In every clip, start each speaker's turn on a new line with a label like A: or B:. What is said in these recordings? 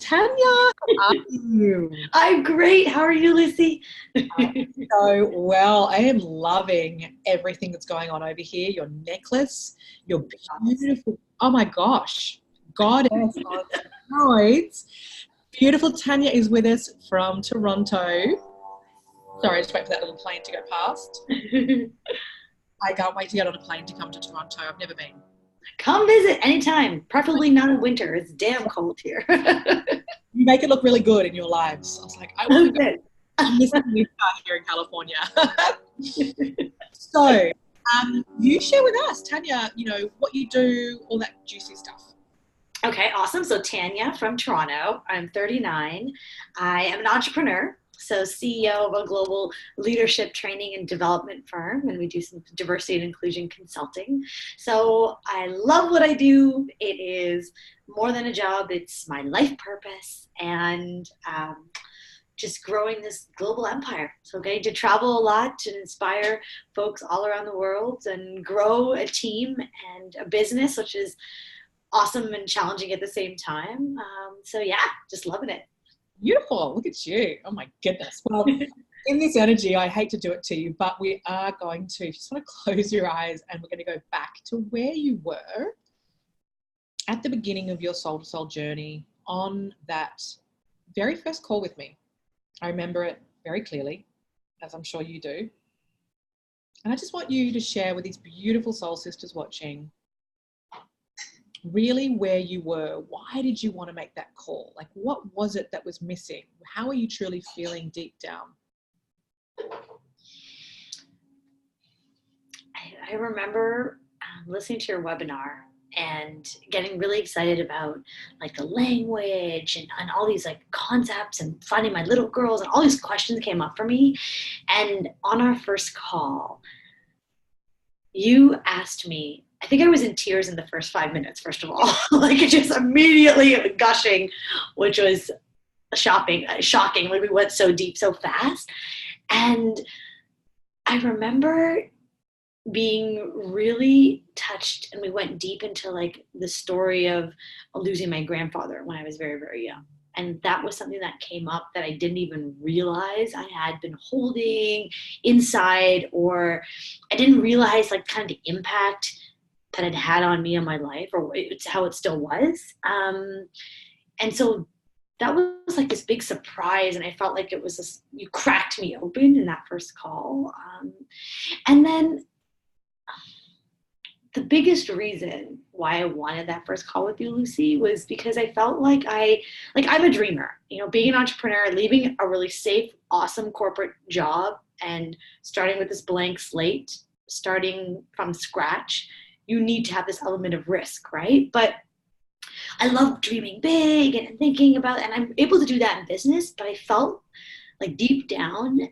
A: Tanya, how are you?
B: I'm great. How are you, Lucy?
A: So well. I am loving everything that's going on over here. Your necklace, your beautiful, oh my gosh, goddess on steroids. Beautiful Tanya is with us from Toronto. Sorry, just wait for that little plane to go past. I can't wait to get on a plane to come to Toronto. I've never been.
B: Come visit anytime, preferably not in winter. It's damn cold here.
A: You make it look really good in your lives. I was like, I want to go. I'm missing this guy here in California. So, you share with us, Tanya, what you do, all that juicy stuff.
B: Okay, awesome. So Tanya from Toronto. I'm 39. I am an entrepreneur, so CEO of a global leadership training and development firm, and we do some diversity and inclusion consulting. So I love what I do. It is more than a job. It's my life purpose, and just growing this global empire. So getting to travel a lot and inspire folks all around the world and grow a team and a business, which is awesome and challenging at the same time. So yeah, just loving it.
A: Beautiful. Look at you. Oh my goodness. Well, in this energy, I hate to do it to you, but we are going to just want to close your eyes and we're going to go back to where you were at the beginning of your soul to soul journey on that very first call with me. I remember it very clearly, as I'm sure you do. And I just want you to share with these beautiful soul sisters watching really where you were. Why did you want to make that call? Like, what was it that was missing? How are you truly feeling deep down?
B: I remember listening to your webinar and getting really excited about like the language and all these like concepts and finding my little girls, and all these questions came up for me. And on our first call, you asked me, I think I was in tears in the first 5 minutes, first of all, like just immediately gushing, which was shocking. Like we went so deep, so fast. And I remember being really touched, and we went deep into like the story of losing my grandfather when I was very, very young. And that was something that came up that I didn't even realize I had been holding inside, or I didn't realize like kind of the impact that it had on me in my life, or it's how it still was. And so that was like this big surprise. And I felt like it was this, you cracked me open in that first call. And then the biggest reason why I wanted that first call with you, Lucy, was because I felt like I'm a dreamer, being an entrepreneur, leaving a really safe, awesome corporate job and starting with this blank slate, starting from scratch. You need to have this element of risk, right? But I love dreaming big and thinking about it, and I'm able to do that in business, but I felt like deep down, and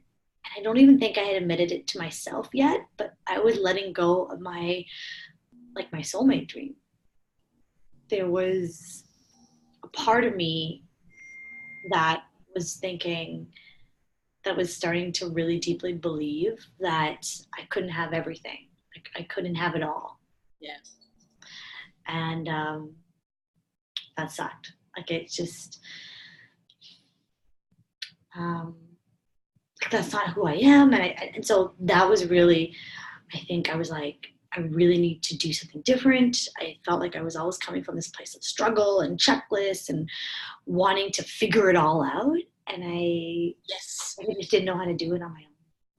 B: I don't even think I had admitted it to myself yet, but I was letting go of my soulmate dream. There was a part of me that was thinking, that was starting to really deeply believe that I couldn't have everything. Like I couldn't have it all.
A: Yeah.
B: And that sucked. Like it's just, that's not who I am. And so that was really, I think I was like, I really need to do something different. I felt like I was always coming from this place of struggle and checklists and wanting to figure it all out. And I just didn't know how to do it on my own.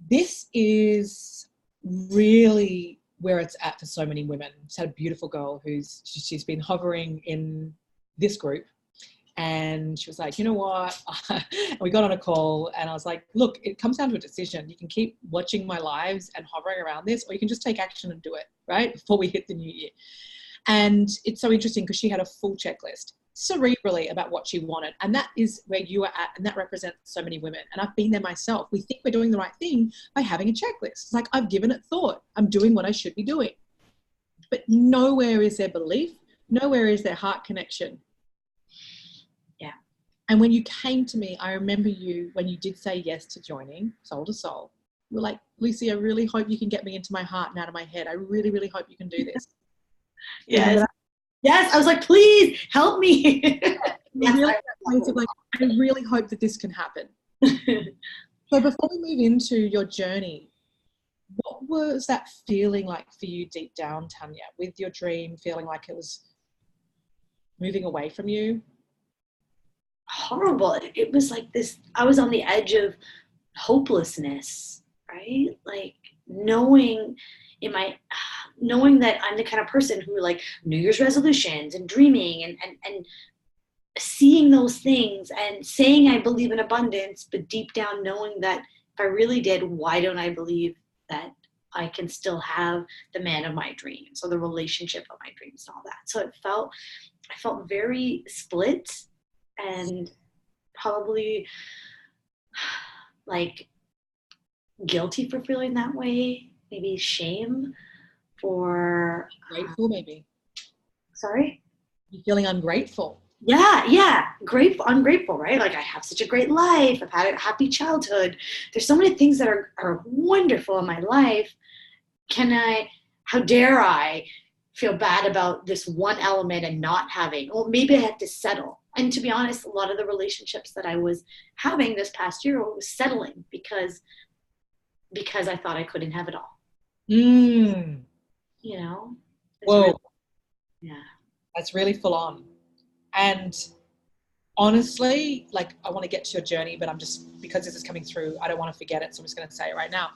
A: This is really where it's at for so many women. Just had a beautiful girl she's been hovering in this group, and she was like, you know what? And we got on a call, and I was like, look, it comes down to a decision. You can keep watching my lives and hovering around this, or you can just take action and do it, right, before we hit the new year. And it's so interesting because she had a full checklist cerebrally about what she wanted, and that is where you are at, and that represents so many women. And I've been there myself. We think we're doing the right thing by having a checklist. It's like, I've given it thought, I'm doing what I should be doing, but nowhere is there belief, nowhere is there heart connection.
B: Yeah.
A: And when you came to me, I remember you, when you did say yes to joining Soul to Soul, you were like, Lucy, I really hope you can get me into my heart and out of my head. I really, really hope you can do this.
B: Yes. Yes, I was like, please help me. Yes,
A: really at that place of like, I really hope that this can happen. So before we move into your journey, what was that feeling like for you deep down, Tanya, with your dream feeling like it was moving away from you?
B: horrible. It was like this, I was on the edge of hopelessness, right? Like knowing in my knowing that I'm the kind of person who like New Year's resolutions and dreaming and seeing those things and saying I believe in abundance, but deep down knowing that if I really did, why don't I believe that I can still have the man of my dreams or the relationship of my dreams and all that. So I felt very split and probably like guilty for feeling that way, maybe shame for
A: Grateful, maybe.
B: sorry.
A: You're feeling ungrateful.
B: Yeah, grateful, ungrateful, right? Like I have such a great life. I've had a happy childhood. There's so many things that are wonderful in my life. How dare I feel bad about this one element and not having, or maybe I had to settle. And to be honest, a lot of the relationships that I was having this past year was settling because I thought I couldn't have it all.
A: Mm.
B: You know? It's
A: Whoa,
B: really, yeah.
A: that's really full on. And honestly, like I want to get to your journey, but I'm just, because this is coming through, I don't want to forget it. So I'm just going to say it right now.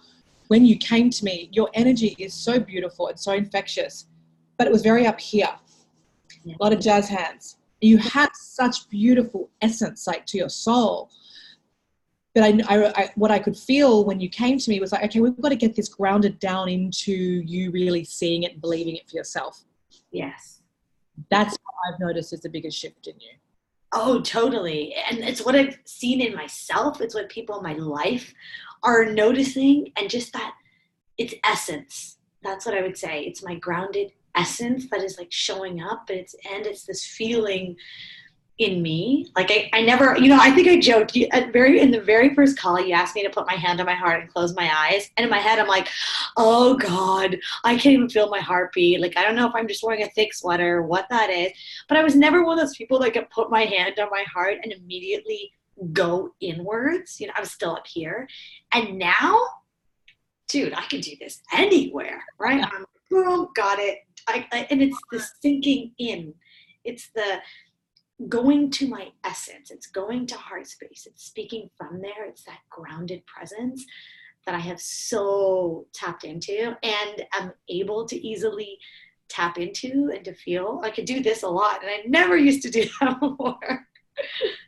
A: When you came to me, your energy is so beautiful and so infectious, but it was very up here.
B: Yeah.
A: A lot of jazz hands. You had such beautiful essence, like to your soul. But what I could feel when you came to me was like, okay, we've got to get this grounded down into you really seeing it and believing it for yourself.
B: Yes.
A: That's what I've noticed is the biggest shift in you.
B: Oh, totally. And it's what I've seen in myself. It's what people in my life are noticing. And just that it's essence. That's what I would say. It's my grounded essence that is like showing up. But it's this feeling in me. Like I never, I think I joked in the very first call, you asked me to put my hand on my heart and close my eyes. And in my head, I'm like, oh God, I can't even feel my heartbeat. Like, I don't know if I'm just wearing a thick sweater, what that is. But I was never one of those people that could put my hand on my heart and immediately go inwards. I was still up here. And now, dude, I can do this anywhere, right? I'm like, boom, got it. And it's the sinking in. It's the going to my essence. It's going to heart space. It's speaking from there. It's that grounded presence that I have so tapped into and am able to easily tap into and to feel. I could do this a lot, and I never used to do that before.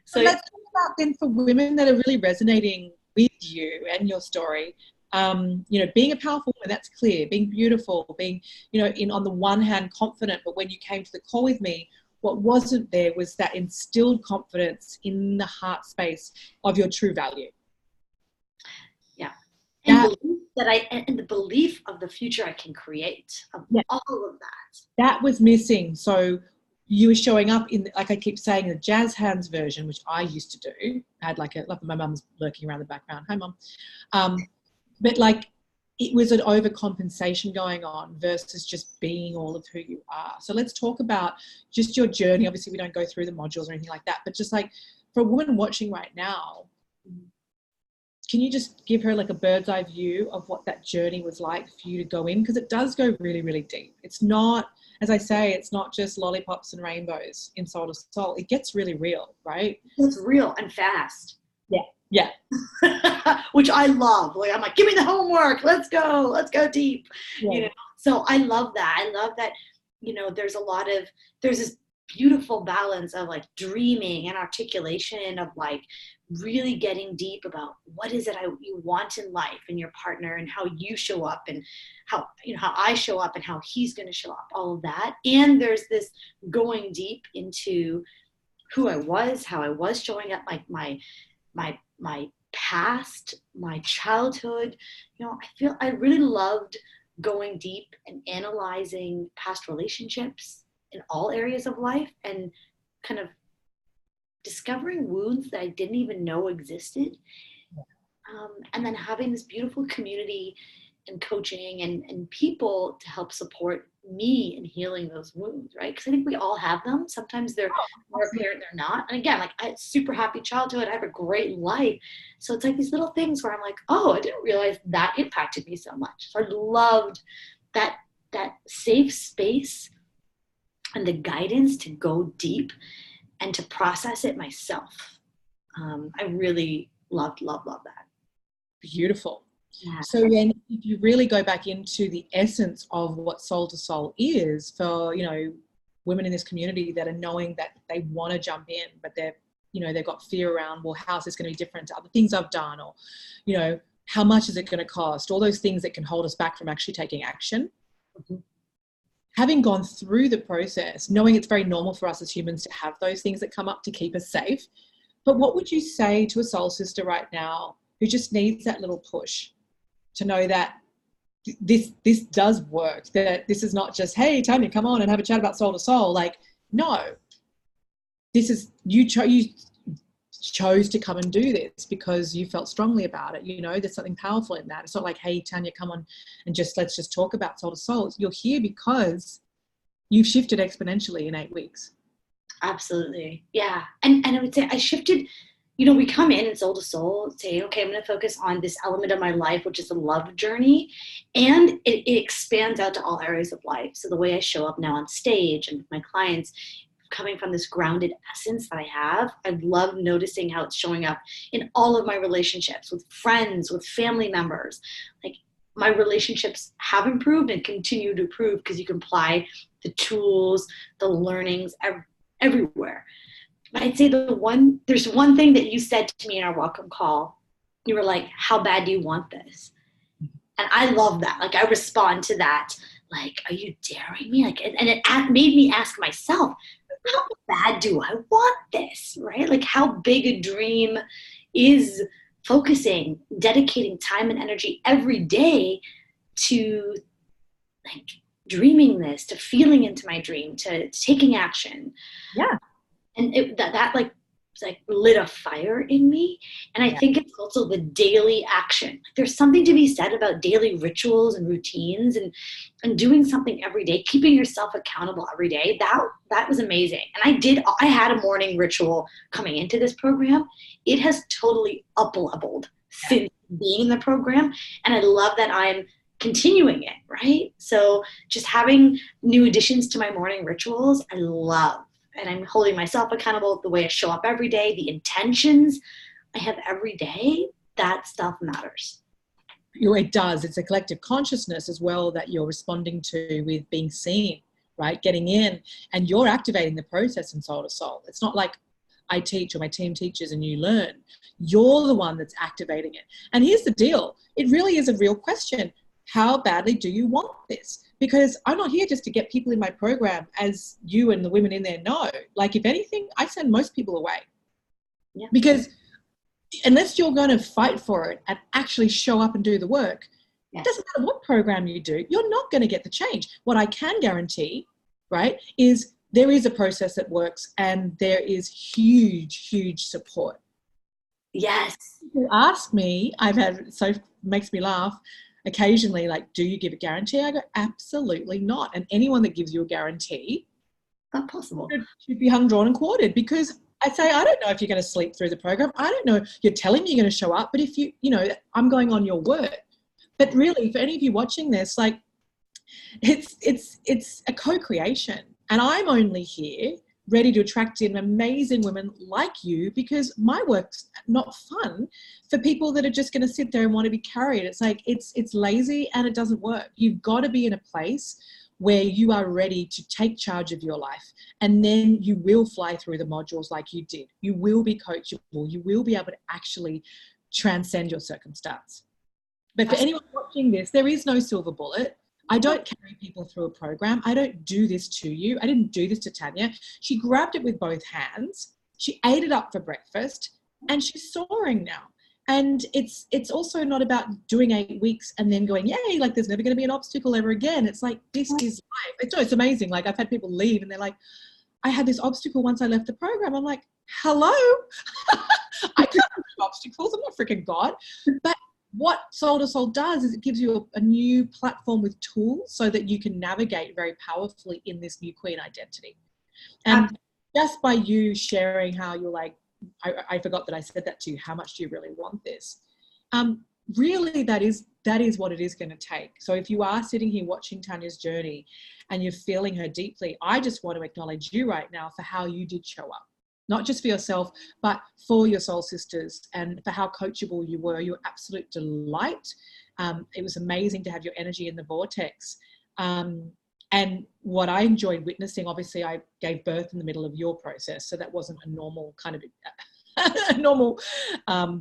A: So let's talk about then for women that are really resonating with you and your story. Being a powerful woman, that's clear. Being beautiful, being, on the one hand confident, but when you came to the call with me, what wasn't there was that instilled confidence in the heart space of your true value.
B: Yeah. And the belief of the future I can create, of all of that.
A: That was missing. So you were showing up in, like I keep saying, the jazz hands version, which I used to do. I had my mum's lurking around the background. Hi, Mum. But like, it was an overcompensation going on versus just being all of who you are. So let's talk about just your journey. Obviously, we don't go through the modules or anything like that, but just like for a woman watching right now, can you just give her like a bird's eye view of what that journey was like for you to go in? Because it does go really, really deep. It's not, as I say, it's not just lollipops and rainbows in Soul to Soul. It gets really real, right?
B: It's real and fast.
A: Yeah.
B: Which I love. Like I'm like, give me the homework. Let's go deep.
A: Yeah.
B: So I love that. I love that, there's this beautiful balance of like dreaming and articulation of like really getting deep about what is it you want in life and your partner and how you show up and how I show up and how he's going to show up, all of that. And there's this going deep into who I was, how I was showing up, like my past, my childhood. I really loved going deep and analyzing past relationships in all areas of life and kind of discovering wounds that I didn't even know existed. And then having this beautiful community and coaching and people to help support me in healing those wounds, right? Because I think we all have them. Sometimes they're more apparent, they're not. And again, like, I had a super happy childhood. I have a great life. So it's like these little things where I'm like, oh, I didn't realize that impacted me so much. So I loved that safe space and the guidance to go deep and to process it myself. I really loved that.
A: Beautiful.
B: Yeah.
A: So then if you really go back into the essence of what soul to soul is for, women in this community that are knowing that they want to jump in, but they've got fear around, well, how's this going to be different to other things I've done? Or, how much is it going to cost? All those things that can hold us back from actually taking action.
B: Mm-hmm.
A: Having gone through the process, knowing it's very normal for us as humans to have those things that come up to keep us safe. But what would you say to a soul sister right now who just needs that little push to know that this does work, that this is not just, hey, Tania, come on and have a chat about soul to soul. Like, no, this is, you chose to come and do this because you felt strongly about it. There's something powerful in that. It's not like, hey, Tania, come on and let's just talk about soul to soul. You're here because you've shifted exponentially in 8 weeks.
B: Absolutely. Yeah. And I would say I shifted, we come in soul to soul, say, okay, I'm going to focus on this element of my life, which is the love journey. And it expands out to all areas of life. So the way I show up now on stage and with my clients, coming from this grounded essence that I have, I love noticing how it's showing up in all of my relationships with friends, with family members. Like, my relationships have improved and continue to improve because you can apply the tools, the learnings everywhere. But I'd say there's one thing that you said to me in our welcome call. You were like, how bad do you want this? And I love that. Like, I respond to that. Like, are you daring me? Like, and it made me ask myself, how bad do I want this? Right? Like, how big a dream is focusing, dedicating time and energy every day to, like, dreaming this, to feeling into my dream, to taking action.
A: Yeah.
B: And that like lit a fire in me. And I think it's also the daily action. There's something to be said about daily rituals and routines and doing something every day, keeping yourself accountable every day. That was amazing. And I had a morning ritual coming into this program. It has totally up-leveled since being in the program. And I love that I'm continuing it, right? So just having new additions to my morning rituals, I love. And I'm holding myself accountable, the way I show up every day, the intentions I have every day, that stuff matters.
A: It does. It's a collective consciousness as well that you're responding to with being seen, right? Getting in, and you're activating the process in soul to soul. It's not like I teach or my team teaches and you learn. You're the one that's activating it. And here's the deal. It really is a real question. How badly do you want this? Because I'm not here just to get people in my program, as you and the women in there know. Like, if anything, I send most people away.
B: Yeah.
A: Because unless you're going to fight for it and actually show up and do the work, it doesn't matter what program you do, you're not going to get the change. What I can guarantee, right, is there is a process that works and there is huge, huge support.
B: Yes.
A: People ask me, makes me laugh, occasionally, like, do you give a guarantee? I go, absolutely not. And anyone that gives you a guarantee,
B: not possible,
A: should be hung, drawn and quartered. Because I say, I don't know if you're going to sleep through the program. I don't know. You're telling me you're going to show up, but if I'm going on your word. But really, for any of you watching this, like, it's a co-creation. And I'm only here ready to attract in amazing women like you, because my work's not fun for people that are just going to sit there and want to be carried. It's like, it's lazy and it doesn't work. You've got to be in a place where you are ready to take charge of your life, and then you will fly through the modules like you did. You will be coachable. You will be able to actually transcend your circumstance. But for anyone watching this, there is no silver bullet. I don't carry people through a program. I don't do this to you. I didn't do this to Tania. She grabbed it with both hands. She ate it up for breakfast, and she's soaring now. And it's also not about doing 8 weeks and then going, yay, like there's never going to be an obstacle ever again. It's like, this is life. It's amazing. Like, I've had people leave and they're like, I had this obstacle once I left the program. I'm like, hello? I can't do obstacles. I'm not freaking God. But what Soul to Soul does is it gives you a new platform with tools so that you can navigate very powerfully in this new queen identity. And just by you sharing how you're like, I forgot that I said that to you, how much do you really want this? Really, that is what it is going to take. So if you are sitting here watching Tania's journey and you're feeling her deeply, I just want to acknowledge you right now for how you did show up. Not just for yourself, but for your soul sisters, and for how coachable you were. Your absolute delight. It was amazing to have your energy in the vortex. And what I enjoyed witnessing, obviously I gave birth in the middle of your process, so that wasn't a normal kind of a normal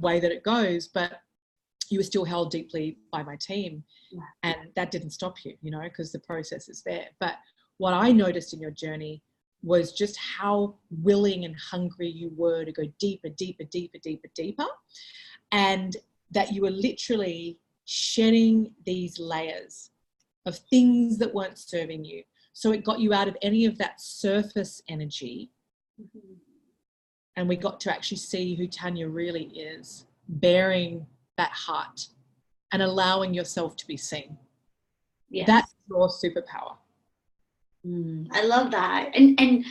A: way that it goes, but you were still held deeply by my team. And that didn't stop you, you know, because the process is there. But what I noticed in your journey was just how willing and hungry you were to go deeper, deeper, deeper, deeper, deeper. And that you were literally shedding these layers of things that weren't serving you. So it got you out of any of that surface energy. Mm-hmm. And we got to actually see who Tania really is, bearing that heart and allowing yourself to be seen. Yes. That's your superpower.
B: I love that. And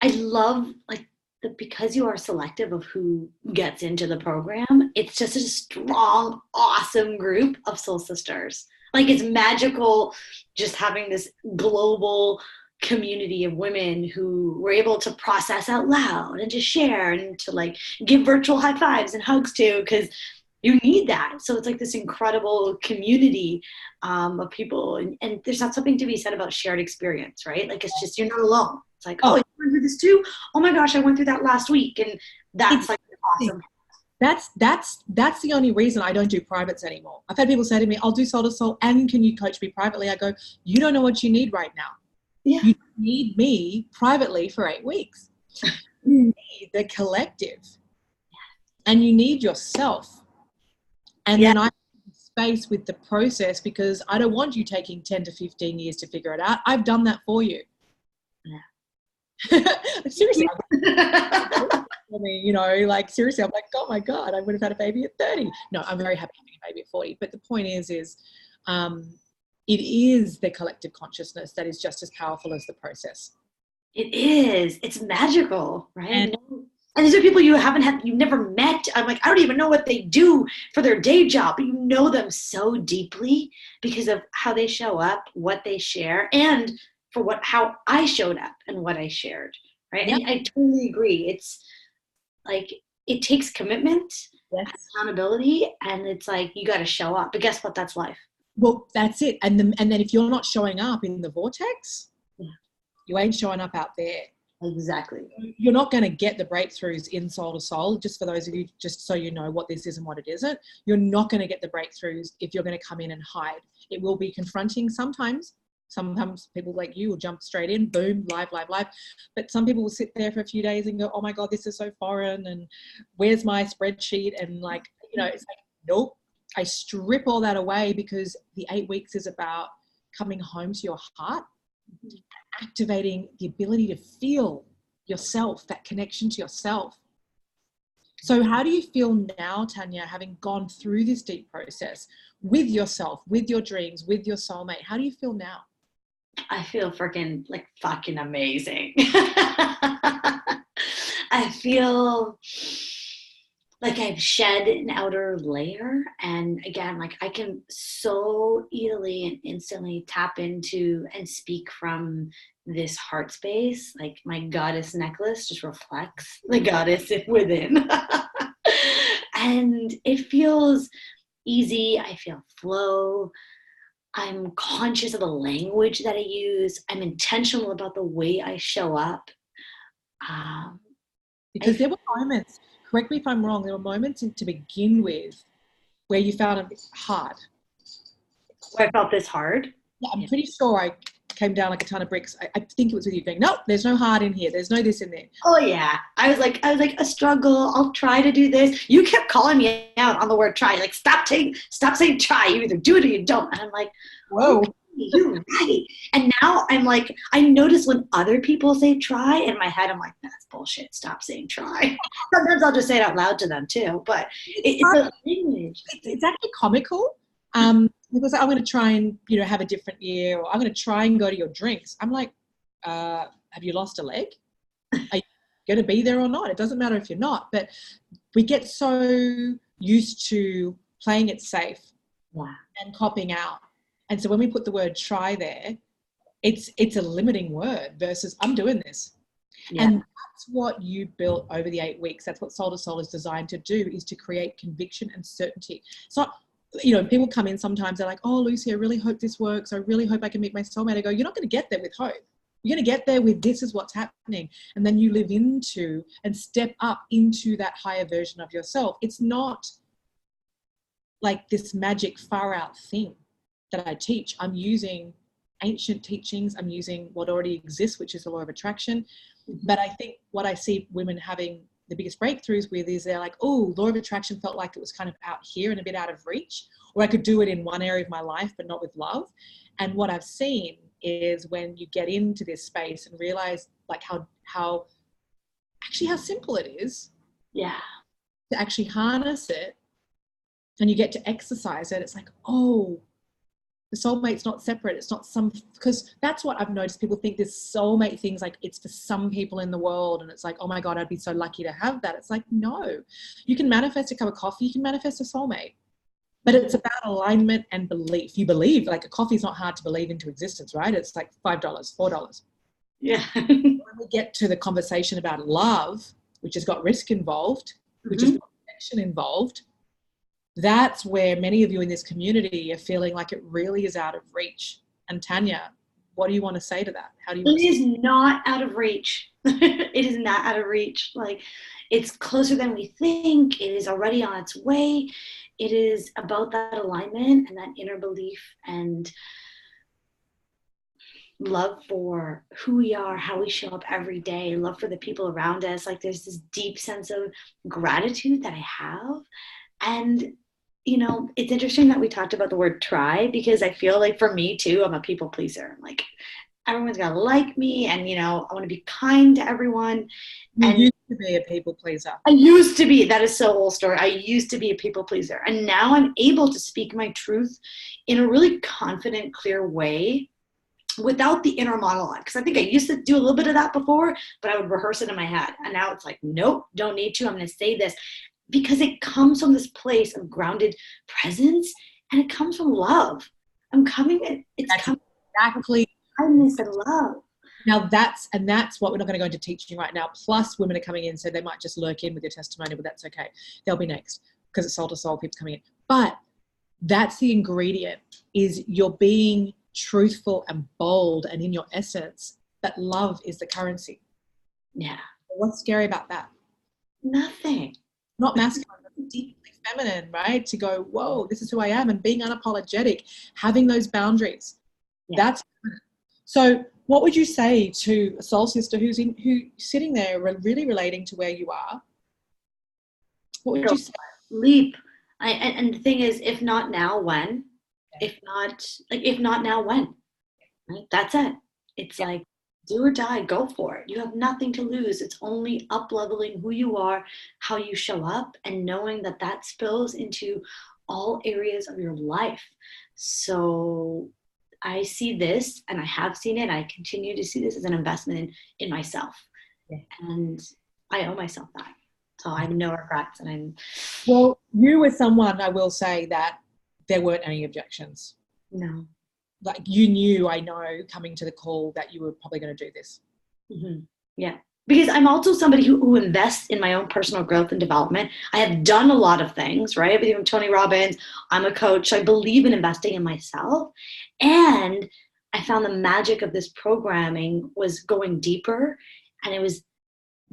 B: I love like because you are selective of who gets into the program, it's just a strong, awesome group of soul sisters. Like it's magical just having this global community of women who were able to process out loud and to share and to like give virtual high fives and hugs to, because you need that. So it's like this incredible community of people. And there's not something to be said about shared experience, right? Like it's just, you're not alone. It's like, oh, you went through this too? Oh my gosh, I went through that last week. And that's like awesome.
A: That's the only reason I don't do privates anymore. I've had people say to me, I'll do Soul to Soul and can you coach me privately? I go, you don't know what you need right now. Yeah. You need me privately for 8 weeks. You need the collective. And you need yourself. And then I space with the process, because I don't want you taking 10 to 15 years to figure it out. I've done that for you. Yeah. Seriously. I mean, you know, like seriously, I'm like, oh my God, I would have had a baby at 30. No, I'm very happy having a baby at 40. But the point is it is the collective consciousness that is just as powerful as the process.
B: It is. It's magical, right? And these are people you never met. I'm like, I don't even know what they do for their day job, but you know them so deeply because of how they show up, what they share, and for how I showed up and what I shared, right? Yep. And I totally agree. It's like, it takes commitment, accountability, and it's like, you got to show up. But guess what? That's life.
A: Well, that's it. And then if you're not showing up in the vortex, you ain't showing up out there.
B: Exactly.
A: You're not going to get the breakthroughs in Soul to Soul. Just for those of you, just so you know what this is and what it isn't, you're not going to get the breakthroughs if you're going to come in and hide. It will be confronting sometimes. Sometimes people like you will jump straight in, boom, live. But some people will sit there for a few days and go, oh my God, this is so foreign. And where's my spreadsheet? And like, you know, it's like, nope. I strip all that away, because the 8 weeks is about coming home to your heart, activating the ability to feel yourself, that connection to yourself. So how do you feel now, Tania, having gone through this deep process with yourself, with your dreams, with your soulmate? How do you feel now?
B: I feel fucking amazing. I feel like I've shed an outer layer, and again, like I can so easily and instantly tap into and speak from this heart space. Like my goddess necklace just reflects the goddess within. And it feels easy. I feel flow. I'm conscious of the language that I use. I'm intentional about the way I show up.
A: Because there were moments, correct me if I'm wrong, there were moments to begin with where you found it hard.
B: Where I felt this hard?
A: Yeah, I'm pretty sure I came down like a ton of bricks. I think it was with you going, nope, there's no hard in here. There's no this in there.
B: Oh yeah. I was like, a struggle. I'll try to do this. You kept calling me out on the word try. Like, stop saying try. You either do it or you don't. And I'm like,
A: whoa.
B: You're right. And now I'm like, I notice when other people say try, in my head, I'm like, that's bullshit. Stop saying try. Sometimes I'll just say it out loud to them too. But it's a language.
A: It's actually comical. Because I'm going to try and, have a different year, or I'm going to try and go to your drinks. I'm like, have you lost a leg? Are you going to be there or not? It doesn't matter if you're not. But we get so used to playing it safe and copping out. And so when we put the word try there, it's a limiting word versus I'm doing this. Yeah. And that's what you built over the 8 weeks. That's what Soul to Soul is designed to do, is to create conviction and certainty. So, people come in sometimes, they're like, oh, Lucy, I really hope this works. I really hope I can meet my soulmate. I go, you're not going to get there with hope. You're going to get there with this is what's happening. And then you live into and step up into that higher version of yourself. It's not like this magic far out thing that I teach. I'm using ancient teachings. I'm using what already exists, which is the law of attraction. But I think what I see women having the biggest breakthroughs with is they're like, oh, law of attraction felt like it was kind of out here and a bit out of reach, or I could do it in one area of my life, but not with love. And what I've seen is when you get into this space and realize like how simple it is.
B: Yeah.
A: To actually harness it and you get to exercise it. It's like, oh, the soulmate's not separate. It's not because that's what I've noticed. People think this soulmate thing's like it's for some people in the world, and it's like, oh my God, I'd be so lucky to have that. It's like, no, you can manifest a cup of coffee, you can manifest a soulmate, but it's about alignment and belief. You believe, like a coffee's not hard to believe into existence, right? It's like $5, $4.
B: Yeah.
A: When we get to the conversation about love, which has got risk involved, which has got connection involved, that's where many of you in this community are feeling like it really is out of reach. And Tanya, what do you want to say to that? How do you?
B: It is not out of reach. It is not out of reach. Like, it's closer than we think. It is already on its way. It is about that alignment and that inner belief and love for who we are, how we show up every day, love for the people around us. Like, there's this deep sense of gratitude that I have. And it's interesting that we talked about the word try, because I feel like for me too, I'm a people pleaser. Like, everyone's got to like me, and, I want to be kind to everyone.
A: You used to be a people pleaser.
B: I used to be. That is so old story. I used to be a people pleaser. And now I'm able to speak my truth in a really confident, clear way without the inner monologue. Because I think I used to do a little bit of that before, but I would rehearse it in my head. And now it's like, nope, don't need to. I'm going to say this. Because it comes from this place of grounded presence, and it comes from love.
A: Exactly
B: kindness and love.
A: Now that's what we're not going to go into teaching right now. Plus, women are coming in, so they might just lurk in with your testimony, but that's okay. They'll be next because it's soul to soul. People coming in, but that's the ingredient: is you're being truthful and bold, and in your essence, that love is the currency.
B: Yeah.
A: What's scary about that?
B: Nothing.
A: Not masculine, but deeply feminine, right? To go, whoa, this is who I am, and being unapologetic, having those boundaries. Yeah. That's so. What would you say to a soul sister who's sitting there really relating to where you are? What would you say?
B: Leap. And the thing is, if not now, when? Yeah. If not now, when? Right? That's it. It's like, do or die, go for it. You have nothing to lose. It's only up-leveling who you are, how you show up, and knowing that spills into all areas of your life. So I see this, and I have seen it, I continue to see this as an investment in myself. Yeah. And I owe myself that. So I have no regrets.
A: Well, you were someone, I will say, that there weren't any objections.
B: No.
A: Like, you knew, I know, coming to the call that you were probably going to do this.
B: Mm-hmm. Yeah. Because I'm also somebody who invests in my own personal growth and development. I have done a lot of things, right? Everything from Tony Robbins. I'm a coach. So I believe in investing in myself. And I found the magic of this programming was going deeper, and it was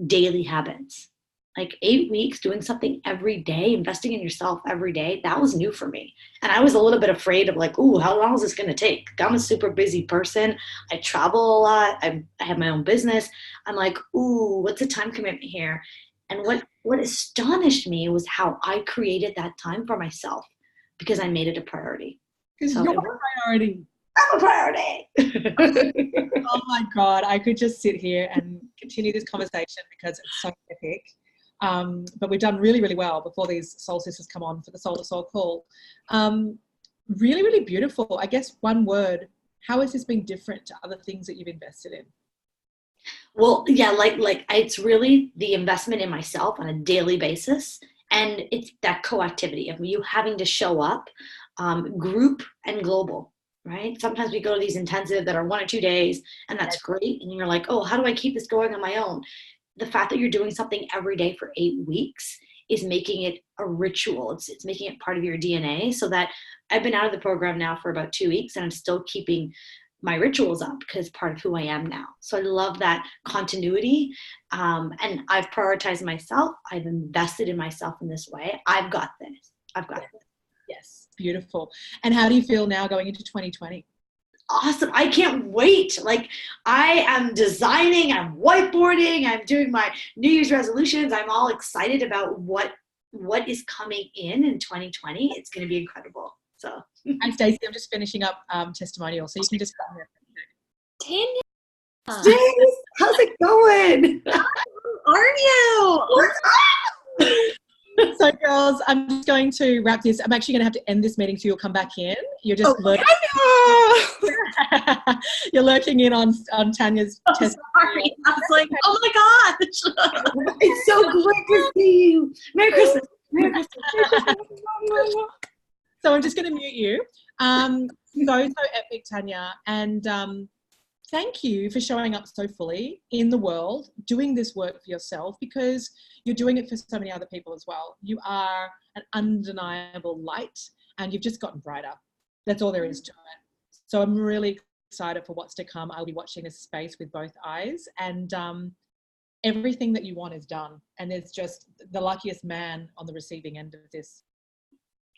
B: daily habits. Like 8 weeks doing something every day, investing in yourself every day, that was new for me. And I was a little bit afraid of like, ooh, how long is this going to take? I'm a super busy person. I travel a lot. I have my own business. I'm like, ooh, what's the time commitment here? And what astonished me was how I created that time for myself, because I made it a priority.
A: Because you're a priority.
B: I'm a priority.
A: Oh my God, I could just sit here and continue this conversation because it's so epic. But we've done really, really well before these soul sisters come on for the Soul to Soul call. Really, really beautiful. I guess one word, how has this been different to other things that you've invested in?
B: Well, yeah, like it's really the investment in myself on a daily basis, and it's that coactivity of you having to show up, group and global, right? Sometimes we go to these intensive that are 1 or 2 days, and that's great, and you're like, oh, how do I keep this going on my own? The fact that you're doing something every day for 8 weeks is making it a ritual. It's making it part of your DNA. So that I've been out of the program now for about 2 weeks, and I'm still keeping my rituals up because part of who I am now. So I love that continuity. And I've prioritized myself. I've invested in myself in this way. I've got this. I've got this.
A: Yes, beautiful. And how do you feel now going into 2020?
B: Awesome. I can't wait. Like, I am designing, I'm whiteboarding, I'm doing my New Year's resolutions. I'm all excited about what is coming in 2020. It's going to be incredible. So,
A: and Stacey, I'm just finishing up testimonial, so you can just come here.
C: Tania,
B: James, how's it going?
C: how are you?
B: What's up?
A: So, girls, I'm just going to wrap this. I'm actually going to have to end this meeting, so you'll come back in. You're just you're lurking in on Tanya's testimonial.
C: Sorry, I was like, oh my gosh.
B: It's so great to see you. Merry Christmas. Merry Christmas.
A: So I'm just going to mute you. So epic, Tanya. And thank you for showing up so fully in the world, doing this work for yourself, because you're doing it for so many other people as well. You are an undeniable light, and you've just gotten brighter. That's all there is to it. So I'm really excited for what's to come. I'll be watching this space with both eyes, and everything that you want is done. And there's just the luckiest man on the receiving end of this.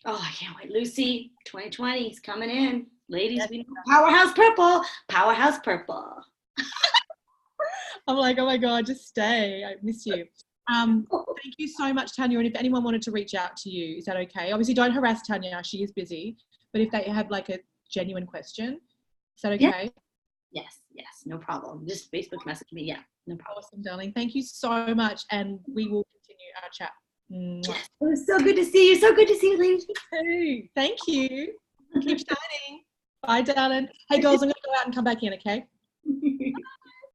B: Oh, I can't wait. Lucy, 2020 is coming in. Ladies, we know Powerhouse Purple. Powerhouse Purple.
A: I'm like, oh my God, just stay. I miss you. Thank you so much, Tanya. And if anyone wanted to reach out to you, is that okay? Obviously, don't harass Tanya. She is busy. But if they have like a genuine question, is that okay?
B: Yes, no problem. Just Facebook message me. Yeah, no problem.
A: Awesome, darling. Thank you so much. And we will continue our chat.
B: Yes, it was so good to see you. So good to see you, ladies.
A: Hey, thank you. Keep shining. Bye, darling. Hey, girls, I'm going to go out and come back in, okay?